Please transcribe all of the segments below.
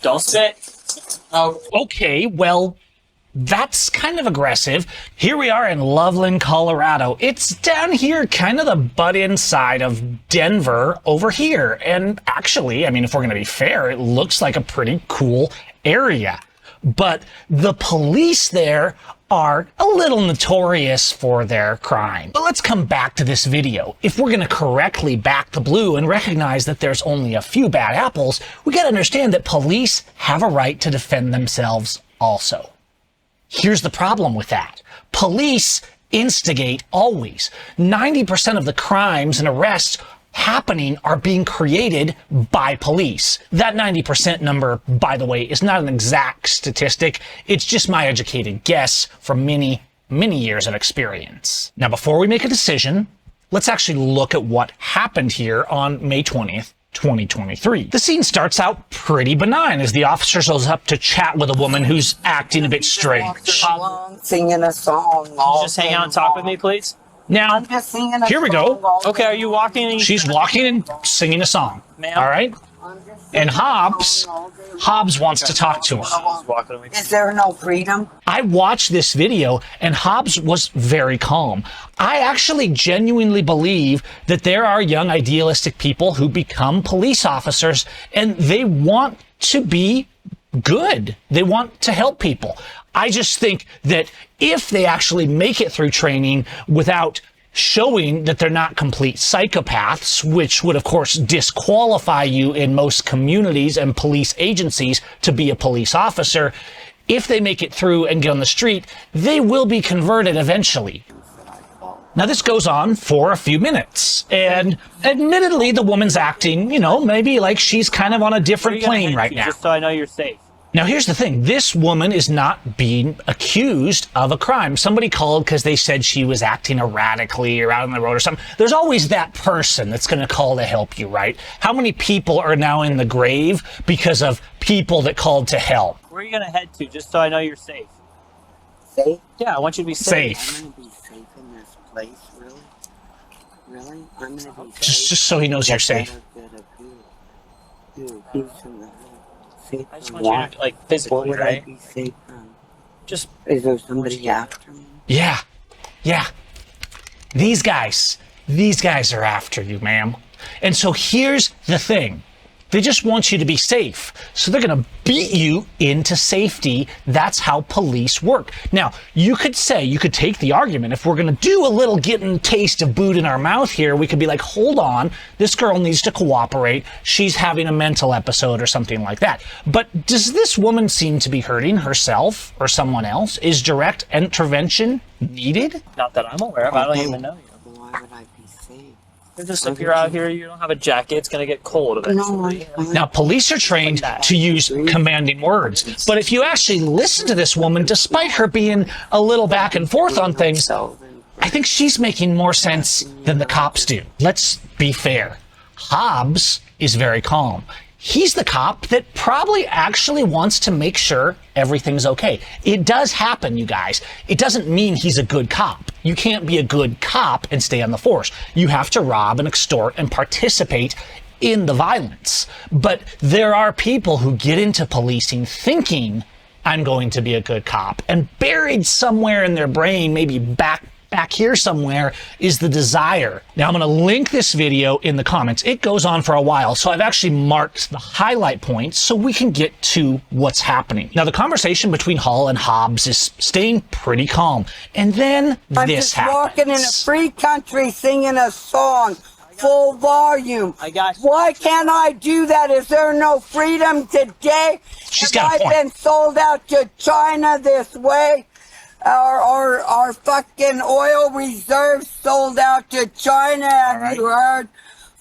Don't sit. Oh. Okay, well, that's kind of aggressive. Here we are in Loveland, Colorado. It's down here, kind of the butt inside of Denver over here. And actually, I mean, if we're going to be fair, it looks like a pretty cool area. But the police there are a little notorious for their crime. But let's come back to this video. If we're going to correctly back the blue and recognize that there's only a few bad apples, we got to understand that police have a right to defend themselves also. Here's the problem with that. Police instigate always. 90% of the crimes and arrests happening are being created by police. That 90% number, by the way, is not an exact statistic. It's just my educated guess from many years of experience. Now, before we make a decision, let's actually look at what happened here on May 20th. 2023. The scene starts out pretty benign as the officer shows up to chat with a woman who's acting a bit strange. Singing a song. Can you just hang out and talk with me, please? Now, here we go. Okay, are you walking? She's walking and singing a song. Ma'am? All right? And Hobbs wants to talk to her. Is there no freedom? I watched this video and Hobbs was very calm. I actually genuinely believe that there are young idealistic people who become police officers and they want to be good. They want to help people. I just think that if they actually make it through training without showing that they're not complete psychopaths, which would, of course, disqualify you in most communities and police agencies to be a police officer, if they make it through and get on the street, they will be converted eventually. Now, this goes on for a few minutes, and admittedly, the woman's acting, you know, maybe like she's kind of on a different plane right now. Just so I know you're safe. Now, here's the thing. This woman is not being accused of a crime. Somebody called because they said she was acting erratically or out on the road or something. There's always that person that's going to call to help you, right? How many people are now in the grave because of people that called to help? Where are you going to head to, just so I know you're safe? Safe? Yeah, I want you to be safe. I'm going to be safe in this place, really? Really? I'm going to be safe. Just so he knows you're safe. I just want you to, like, physically, what would right? I be safe from? Just... Is there somebody after me? Yeah. These guys are after you, ma'am. And so here's the thing. They just want you to be safe. So they're going to beat you into safety. That's how police work. Now, you could take the argument, if we're going to do a little getting taste of boot in our mouth here, we could be like, hold on, this girl needs to cooperate. She's having a mental episode or something like that. But does this woman seem to be hurting herself or someone else? Is direct intervention needed? Not that I'm aware of. I don't even know you. Why would I be safe? Just if you're out here, you don't have a jacket, it's going to get cold eventually. Now, police are trained to use commanding words, but if you actually listen to this woman, despite her being a little back and forth on things, I think she's making more sense than the cops do. Let's be fair. Hobbs is very calm. He's the cop that probably actually wants to make sure everything's okay. It does happen, you guys. It doesn't mean he's a good cop. You can't be a good cop and stay on the force. You have to rob and extort and participate in the violence. But there are people who get into policing thinking, I'm going to be a good cop. And buried somewhere in their brain, maybe back here somewhere, is the desire. Now, I'm going to link this video in the comments. It goes on for a while, so I've actually marked the highlight points so we can get to what's happening. Now, the conversation between Hall and Hobbs is staying pretty calm. And then this happens. I'm just walking in a free country singing a song, full volume. I got you. Why can't I do that? Is there no freedom today? She's got a Have I point. been sold out to China this way? Our fucking oil reserves sold out to China, have you heard?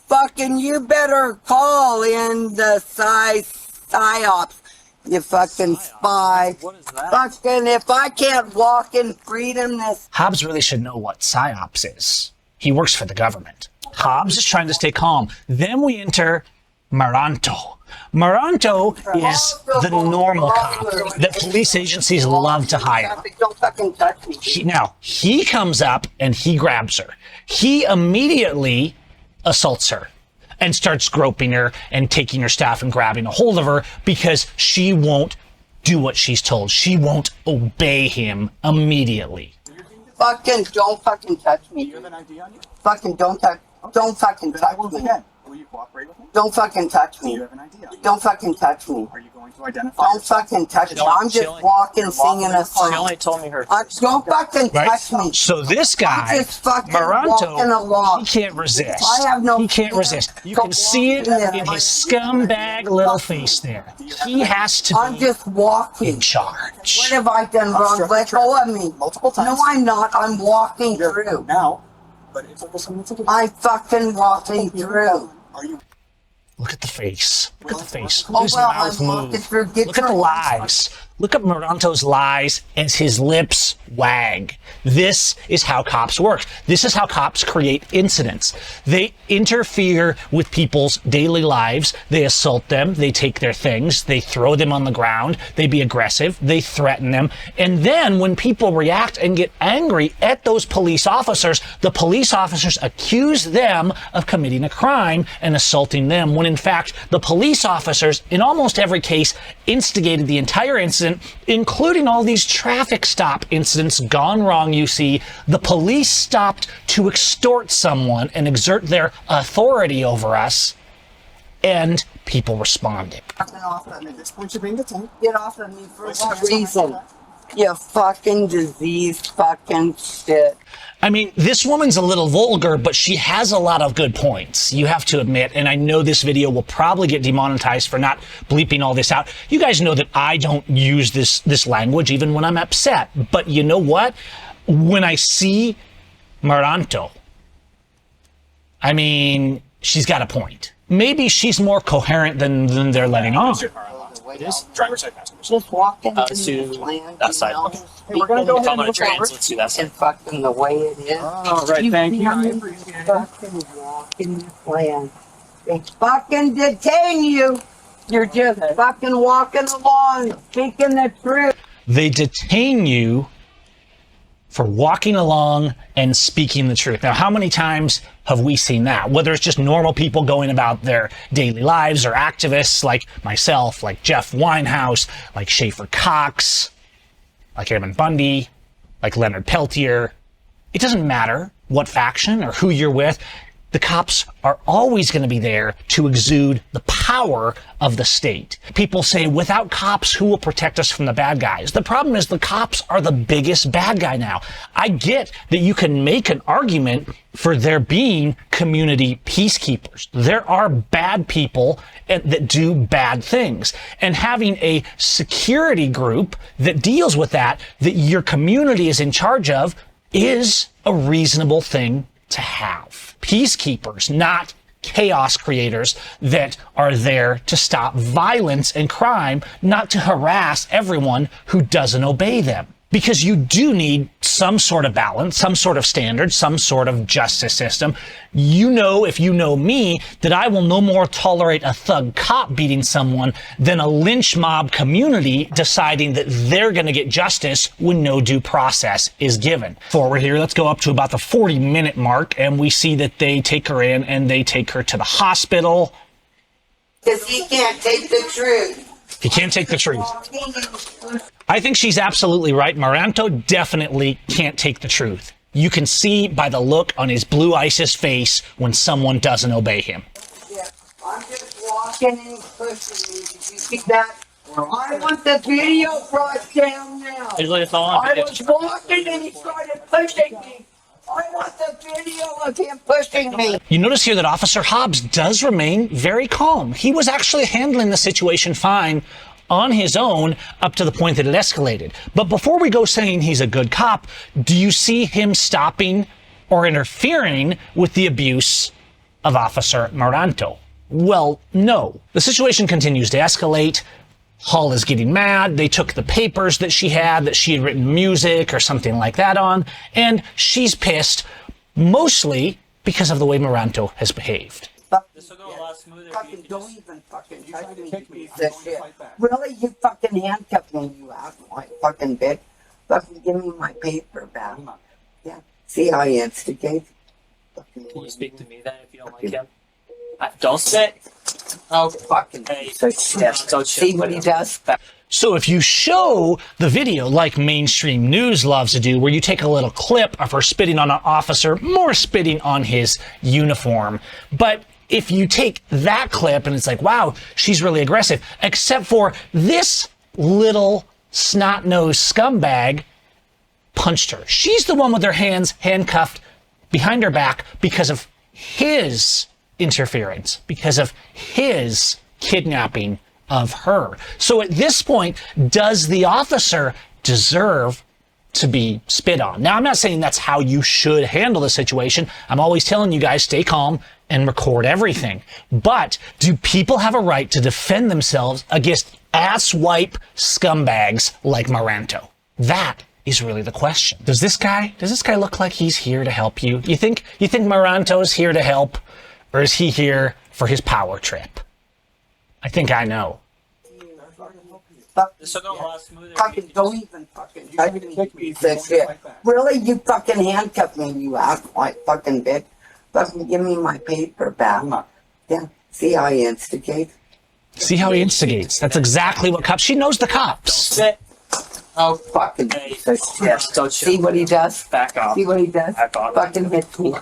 Fucking you better call in the psyops, you fucking spy. What is that? Fucking if I can't walk in freedom this... Hobbs really should know what psyops is. He works for the government. Hobbs is trying to stay calm. Then we enter Maranto. Maranto is the normal cop that police agencies love to hire. Don't fucking touch me. He comes up and he grabs her. He immediately assaults her. and starts groping her and taking her stuff and grabbing a hold of her because she won't do what she's told. She won't obey him immediately. Fucking don't fucking touch me. You have an ID on you? Fucking don't touch. Don't fucking touch me. Will you cooperate with me? Don't fucking touch Do you me. have an ID on you? Don't fucking touch me. Are you going to identify Don't yourself? fucking touch me. Don't- I'm she just only- walking, singing a She song. only told me her. Don't fucking Right? touch me. So this I'm guy, just fucking walking Maranto, along. he can't resist. I have no He can't fear resist. You to can see it walk in his scumbag little face there. He has to I'm be just in walking. charge. What have I done wrong? Let go of me. Multiple times. No, I'm not. I'm walking through. Now, but it's almost something to do. I'm fucking walking through. Are you? Look at the face. Look at the face. Oh, Look at his well, mouth I'm walking move. through. Get Look at the your- lies. Look at Maranto's lies as his lips wag. This is how cops work. This is how cops create incidents. They interfere with people's daily lives. They assault them. They take their things. They throw them on the ground. They be aggressive. They threaten them. And then when people react and get angry at those police officers, the police officers accuse them of committing a crime and assaulting them, when in fact the police officers, in almost every case, instigated the entire incident, including all these traffic stop incidents gone wrong. You see, the police stopped to extort someone and exert their authority over us, and people responded. Fucking off of me. At this point, you're being detained. Get off of me for what reason? You fucking diseased fucking shit. I mean, this woman's a little vulgar, but she has a lot of good points, you have to admit. And I know this video will probably get demonetized for not bleeping all this out. You guys know that I don't use this language even when I'm upset. But you know what? When I see Maranto, I mean, she's got a point. Maybe she's more coherent than they're letting on. Driver's side passenger. Just walking To this land, that side. you know, Hey, we're gonna go If ahead I'm and on a move train, forward. let's do that side. and fucking the way it is. All right, thank you. I see me appreciate it. fucking walking this land. They fucking detain you. You're just fucking walking along, speaking the truth. They detain you for walking along and speaking the truth. Now, how many times have we seen that? Whether it's just normal people going about their daily lives, or activists like myself, like Jeff Winehouse, like Schaefer Cox, like Aaron Bundy, like Leonard Peltier. It doesn't matter what faction or who you're with. The cops are always going to be there to exude the power of the state. People say, without cops, who will protect us from the bad guys? The problem is the cops are the biggest bad guy now. I get that you can make an argument for there being community peacekeepers. There are bad people that do bad things. And having a security group that deals with that your community is in charge of, is a reasonable thing to have. Peacekeepers, not chaos creators that are there to stop violence and crime, not to harass everyone who doesn't obey them. Because you do need some sort of balance, some sort of standard, some sort of justice system. You know, if you know me, that I will no more tolerate a thug cop beating someone than a lynch mob community deciding that they're going to get justice when no due process is given. Forward here, let's go up to about the 40-minute mark, and we see that they take her in and they take her to the hospital. Because he can't take the truth. He can't take the truth. I think she's absolutely right. Maranto definitely can't take the truth. You can see by the look on his blue ISIS face when someone doesn't obey him. Yeah, I'm just walking and pushing me. Did you see that? I want the video brought down now. It's all on I video. was walking and he started pushing me. I want the video of him pushing me. You notice here that Officer Hobbs does remain very calm. He was actually handling the situation fine on his own up to the point that it escalated. But before we go saying he's a good cop, do you see him stopping or interfering with the abuse of Officer Maranto? Well, no. The situation continues to escalate. Hall is getting mad. They took the papers that she had written music or something like that on, and she's pissed, mostly because of the way Maranto has behaved. This will go a lot smoother if you Fucking can don't just... even fucking You tried touch to me, kick me. you I'm piece of going to shit. fight back. Really? You fucking handcuffed me, you asshole, fucking bitch. Fucking give me my paper back. Come on. Yeah. See how he instigates? Fucking Can you speak to me then if you don't like him? Don't sit. Oh, fucking Hey, piece of shit. don't See shit. what he does? So if you show the video like mainstream news loves to do, where you take a little clip of her spitting on an officer, more spitting on his uniform. But if you take that clip and it's like, wow, she's really aggressive, except for this little snot-nosed scumbag punched her. She's the one with her hands handcuffed behind her back because of his interference, because of his kidnapping of her. So at this point, does the officer deserve to be spit on? Now, I'm not saying that's how you should handle the situation. I'm always telling you guys, stay calm and record everything. But do people have a right to defend themselves against asswipe scumbags like Maranto? That is really the question. Does this guy look like he's here to help you? You think Maranto's here to help, or is he here for his power trip? I think I know. This will go a lot smoother. Fucking don't even fucking touch me, piece of shit. Really? You fucking handcuffed me, you asswipe fucking bitch. Fucking give me my paper back. Yeah. See how he instigates? See how he instigates. That's exactly what cops. She knows the cops. Sit. Oh, fucking piece of shit. Don't See what he does? Back off. See what he does? Back off. Fucking hits me.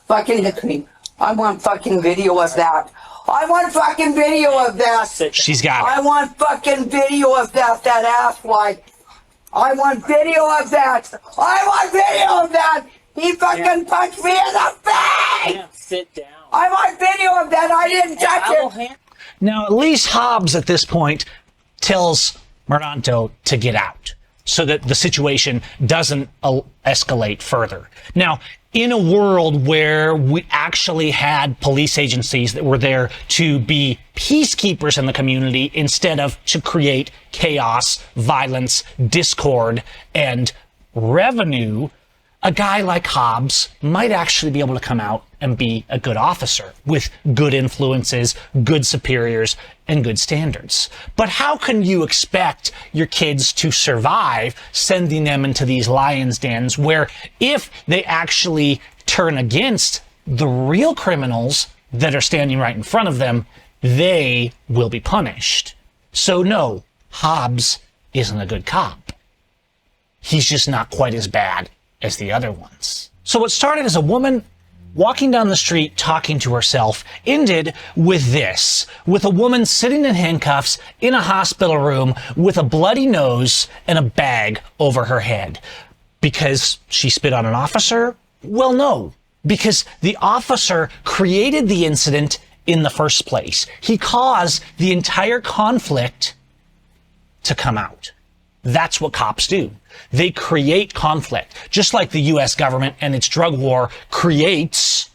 Fucking hits me. I want fucking video of that. I want fucking video of that. Sit. She's got I it. want fucking video of that asswipe. I want video of that. I want video of that. He fucking punched me in the face. Can't sit down. I want video of that. I didn't touch I will it. hand. Now, at least Hobbs at this point tells Maranto to get out so that the situation doesn't escalate further. Now, in a world where we actually had police agencies that were there to be peacekeepers in the community instead of to create chaos, violence, discord, and revenue, a guy like Hobbs might actually be able to come out and be a good officer with good influences, good superiors, and good standards. But how can you expect your kids to survive sending them into these lions' dens where if they actually turn against the real criminals that are standing right in front of them, they will be punished? So no, Hobbs isn't a good cop. He's just not quite as bad as the other ones. So what started as a woman walking down the street talking to herself ended with this, with a woman sitting in handcuffs in a hospital room with a bloody nose and a bag over her head. Because she spit on an officer? Well, no, because the officer created the incident in the first place. He caused the entire conflict to come out. That's what cops do. They create conflict, just like the U.S. government and its drug war creates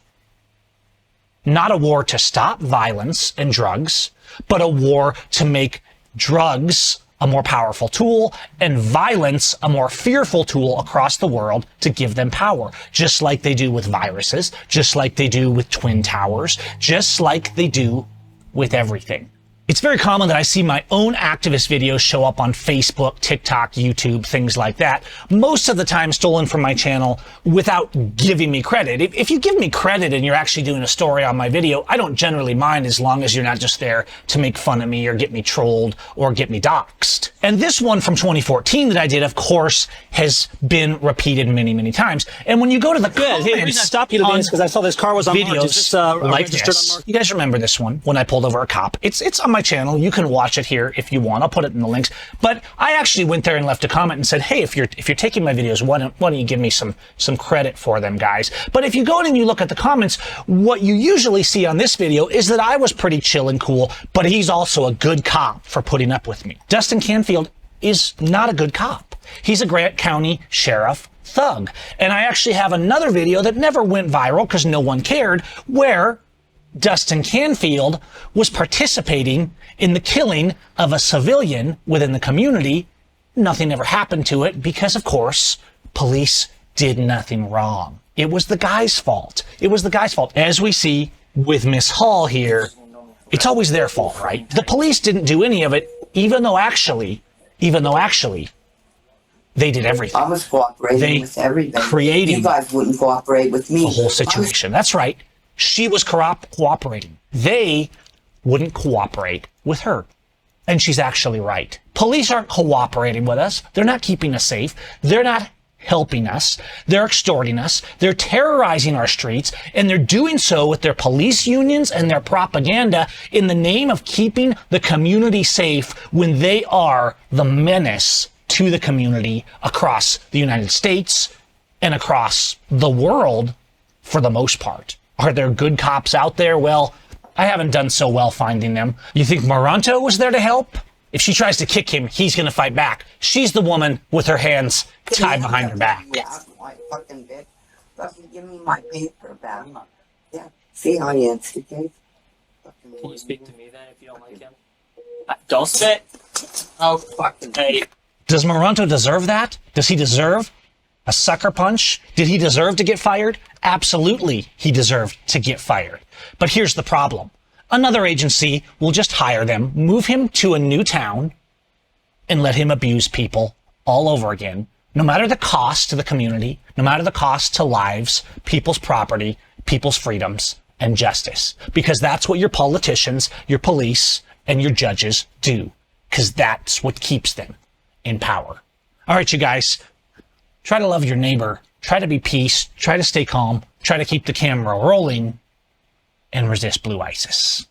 not a war to stop violence and drugs, but a war to make drugs a more powerful tool and violence a more fearful tool across the world to give them power, just like they do with viruses, just like they do with twin towers, just like they do with everything. It's very common that I see my own activist videos show up on Facebook, TikTok, YouTube, things like that. Most of the time stolen from my channel without giving me credit. If you give me credit and you're actually doing a story on my video, I don't generally mind as long as you're not just there to make fun of me or get me trolled or get me doxxed. And this one from 2014 that I did, of course, has been repeated many, many times. And when you go to the comments, Hey, the reason I stopped you today is because I saw this car was unmarked. videos Is this, like registered this. unmarked? You guys remember this one when I pulled over a cop? It's on my channel. You can watch it here if you want. I'll put it in the links. But I actually went there and left a comment and said, hey, if you're taking my videos, why don't you give me some credit for them, guys? But if you go in and you look at the comments, what you usually see on this video is that I was pretty chill and cool, but he's also a good cop for putting up with me. Dustin Canfield is not a good cop. He's a Grant County sheriff thug. And I actually have another video that never went viral because no one cared, where Dustin Canfield was participating in the killing of a civilian within the community. Nothing ever happened to it because, of course, police did nothing wrong. It was the guy's fault. It was the guy's fault. As we see with Miss Hall here, it's always their fault, right? The police didn't do any of it, even though actually, they did everything. I was cooperating They with everything. created You guys wouldn't cooperate with me. The whole situation. That's right. she was cooperating. They wouldn't cooperate with her. And she's actually right. Police aren't cooperating with us. They're not keeping us safe. They're not helping us. They're extorting us. They're terrorizing our streets, and they're doing so with their police unions and their propaganda in the name of keeping the community safe when they are the menace to the community across the United States and across the world for the most part. Are there good cops out there? Well, I haven't done so well finding them. You think Moronto was there to help? If she tries to kick him, he's going to fight back. She's the woman with her hands tied behind her back. Yeah, my fucking bitch. Fucking give me my paper back. Yeah, see how you instigate? Can you speak to me then if you don't like him? Don't spit. Oh, fucking Hey, Does Moronto deserve that? Does he deserve a sucker punch? Did he deserve to get fired? Absolutely, he deserved to get fired. But here's the problem. Another agency will just hire them, move him to a new town, and let him abuse people all over again, no matter the cost to the community, no matter the cost to lives, people's property, people's freedoms, and justice. Because that's what your politicians, your police, and your judges do. Because that's what keeps them in power. All right, you guys, try to love your neighbor. Try to be peace. Try to stay calm. Try to keep the camera rolling and resist blue ISIS.